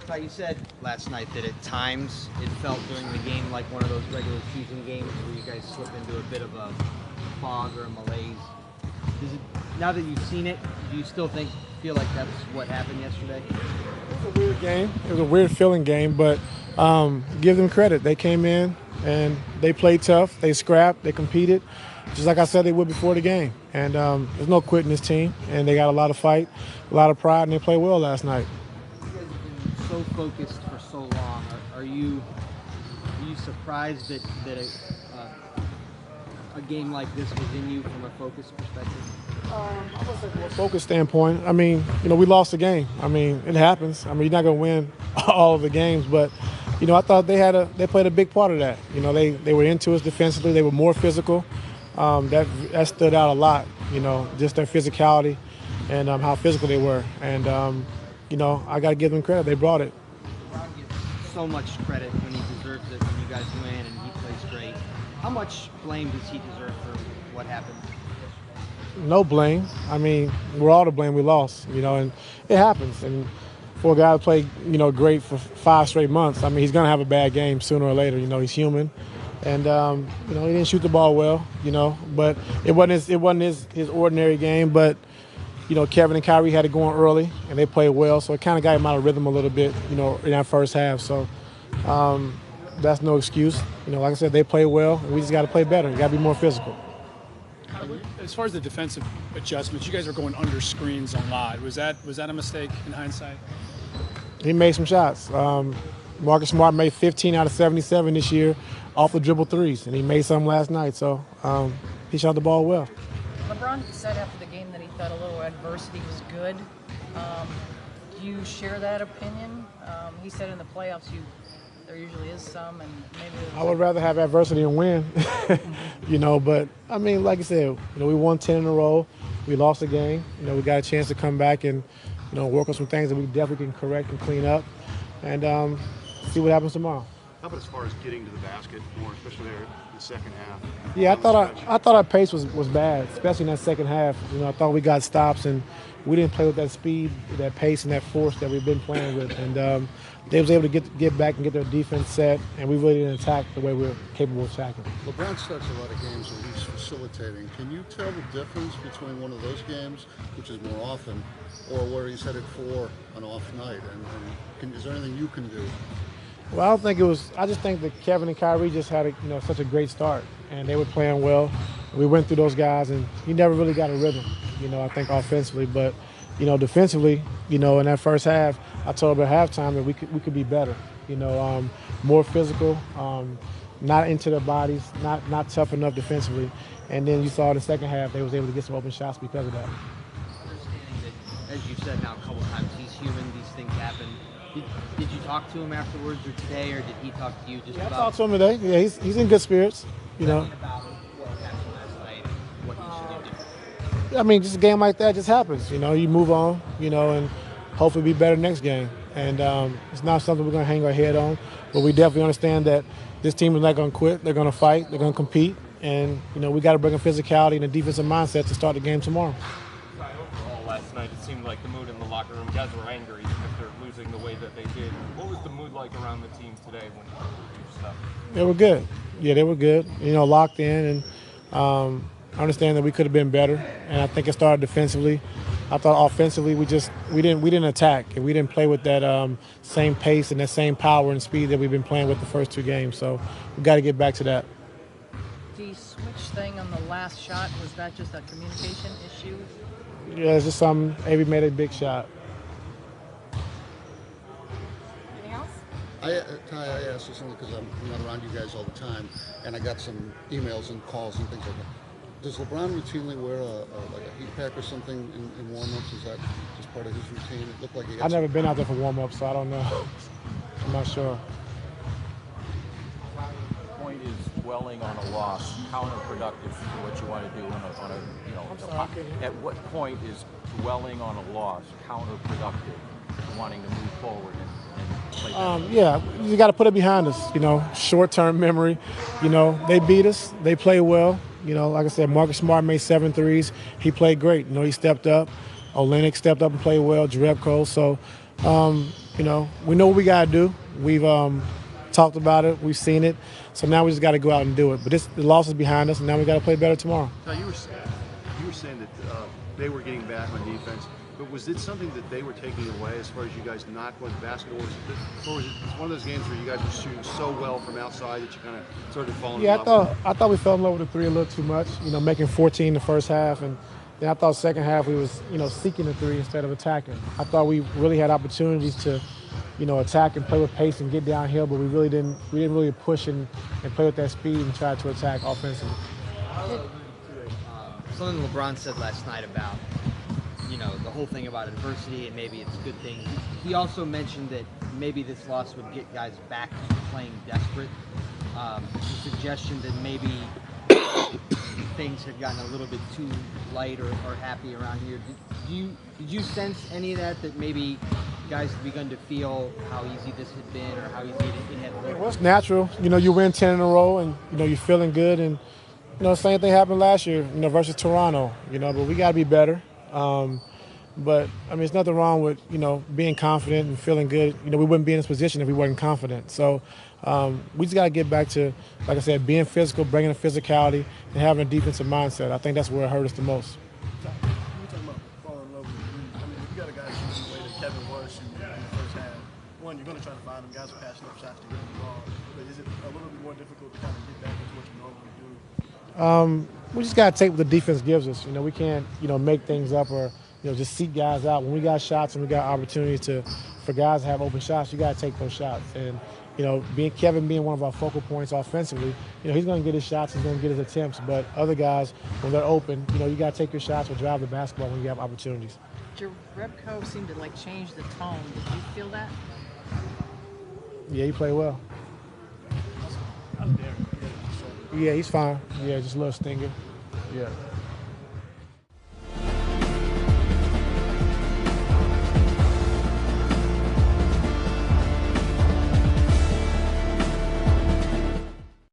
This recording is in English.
Ty, you said last night that at times it felt during the game like one of those regular season games where you guys slip into a bit of a fog or a malaise. Now that you've seen it, do you still feel like that's what happened yesterday? It was a weird game. It was a weird feeling game, but give them credit. They came in and they played tough. They scrapped. They competed, just like I said they would before the game. And there's no quitting this team. And they got a lot of fight, a lot of pride, and they played well last night. You guys have been so focused for so long. Are you surprised that a game like this was in you from a focus perspective? I would say from a focus standpoint, I mean, we lost the game. I mean, it happens. I mean, you're not going to win all of the games, but, I thought they played a big part of that. They were into us defensively. They were more physical. That stood out a lot, just their physicality and how physical they were. And, I got to give them credit. They brought it. Ron gets so much credit when he deserves it when you guys win and he plays great. How much blame does he deserve for what happened? No blame. I mean, we're all to blame. We lost, and it happens. And for a guy to play, great for 5 straight months, I mean, he's going to have a bad game sooner or later. He's human. And, he didn't shoot the ball well, but it wasn't his ordinary game. But, Kevin and Kyrie had it going early, and they played well. So it kind of got him out of rhythm a little bit, in that first half. So that's no excuse. Like I said, they played well, and we just got to play better. You got to be more physical. As far as the defensive adjustments, you guys are going under screens a lot. Was that a mistake in hindsight? He made some shots. Marcus Smart made 15 out of 77 this year off the dribble threes, and he made some last night. So he shot the ball well. LeBron said after the game that he thought a little adversity was good. Do you share that opinion? He said in the playoffs there usually is some, and maybe I would rather have adversity and win, But I mean, like I said, we won 10 in a row. We lost a game. We got a chance to come back and work on some things that we definitely can correct and clean up, and see what happens tomorrow. How about as far as getting to the basket more, especially there in the second half? Yeah, I thought our pace was bad, especially in that second half. I thought we got stops and we didn't play with that speed, that pace, and that force that we've been playing with. And they was able to get back and get their defense set, and we really didn't attack the way we were capable of attacking. LeBron starts a lot of games where he's facilitating. Can you tell the difference between one of those games, which is more often, or where he's headed for an off night? And is there anything you can do? Well, I don't think it was. I just think that Kevin and Kyrie just had such a great start, and they were playing well. We went through those guys, and he never really got a rhythm. I think offensively, but defensively, in that first half, I told him at halftime that we could be better. More physical, not into their bodies, not tough enough defensively, and then you saw in the second half they was able to get some open shots because of that. Understanding that, as you've said now a couple times, he's human. These things happen. Did you talk to him afterwards or today, or did he talk to you just about? I talked to him today. Yeah, he's in good spirits. About what happened last night and what he should have done. I mean, just a game like that just happens. You move on. And hopefully be better next game. And it's not something we're going to hang our head on, but we definitely understand that this team is not going to quit. They're going to fight. They're going to compete. And we got to bring a physicality and a defensive mindset to start the game tomorrow. Overall, last night it seemed like the mood in the locker room, guys were angry after losing the way that they did. What was the mood like around the team today when you do stuff? They were good. Yeah, they were good. Locked in, and I understand that we could have been better. And I think it started defensively. I thought offensively we didn't attack, and we didn't play with that same pace and that same power and speed that we've been playing with the first 2 games. So we got to get back to that. the switch thing on the last shot, was that just a communication issue? Yeah, it's just something. Avery made a big shot. Anything else? Ty, I asked this only because I'm not around you guys all the time, and I got some emails and calls and things like that. Does LeBron routinely wear like a heat pack or something in warm-ups? Is that just part of his routine? It looked like he had I've never been out there for warm-ups, so I don't know. I'm not sure. Point is dwelling on a loss counterproductive to what you want to do on a at what point is dwelling on a loss counterproductive to wanting to move forward and play better? Yeah, you got to put it behind us. Short-term memory. They beat us. They play well. Like I said, Marcus Smart made 7 threes. He played great. He stepped up. Olenek stepped up and played well. Jerebko. So you know, we know what we got to do. We've talked about it. We've seen it. So now we just got to go out and do it. But the loss is behind us, and now we got to play better tomorrow. Now, you were saying that they were getting back on defense, but was it something that they were taking away as far as you guys not going to basket, or was it one of those games where you guys were shooting so well from outside that you kind of started falling in love? I thought we fell in love with the three a little too much. You know, making 14 the first half, and then I thought second half we was seeking the three instead of attacking. I thought we really had opportunities to attack and play with pace and get downhill, but we didn't really push and play with that speed and try to attack offensively. Something LeBron said last night about, the whole thing about adversity and maybe it's a good thing. He also mentioned that maybe this loss would get guys back to playing desperate. A suggestion that maybe things had gotten a little bit too light or happy around here. Did you sense any of that maybe guys have begun to feel how easy this had been or how easy it had been? Well, it's natural. You win 10 in a row and, you're feeling good. And, same thing happened last year, versus Toronto, but we got to be better. But, it's nothing wrong with, being confident and feeling good. We wouldn't be in this position if we weren't confident. So we just got to get back to, like I said, being physical, bringing the physicality, and having a defensive mindset. I think that's where it hurt us the most. When you're talking about falling in love with the league, if you got a guy shooting the way that Kevin was shooting in the first half, one, you're going to try to find them. Guys are passing up shots to get them wrong. But is it a little bit more difficult to kind of get back into what you normally do? We just got to take what the defense gives us. We can't, make things up or, just seek guys out. When we got shots and we got opportunities for guys to have open shots, you got to take those shots. And, Kevin being one of our focal points offensively, he's going to get his shots, he's going to get his attempts. But other guys, when they're open, you got to take your shots or drive the basketball when you have opportunities. Jerebko seemed to change the tone. Did you feel that? Yeah, he played well. Yeah, he's fine. Yeah, just a little stinger. Yeah.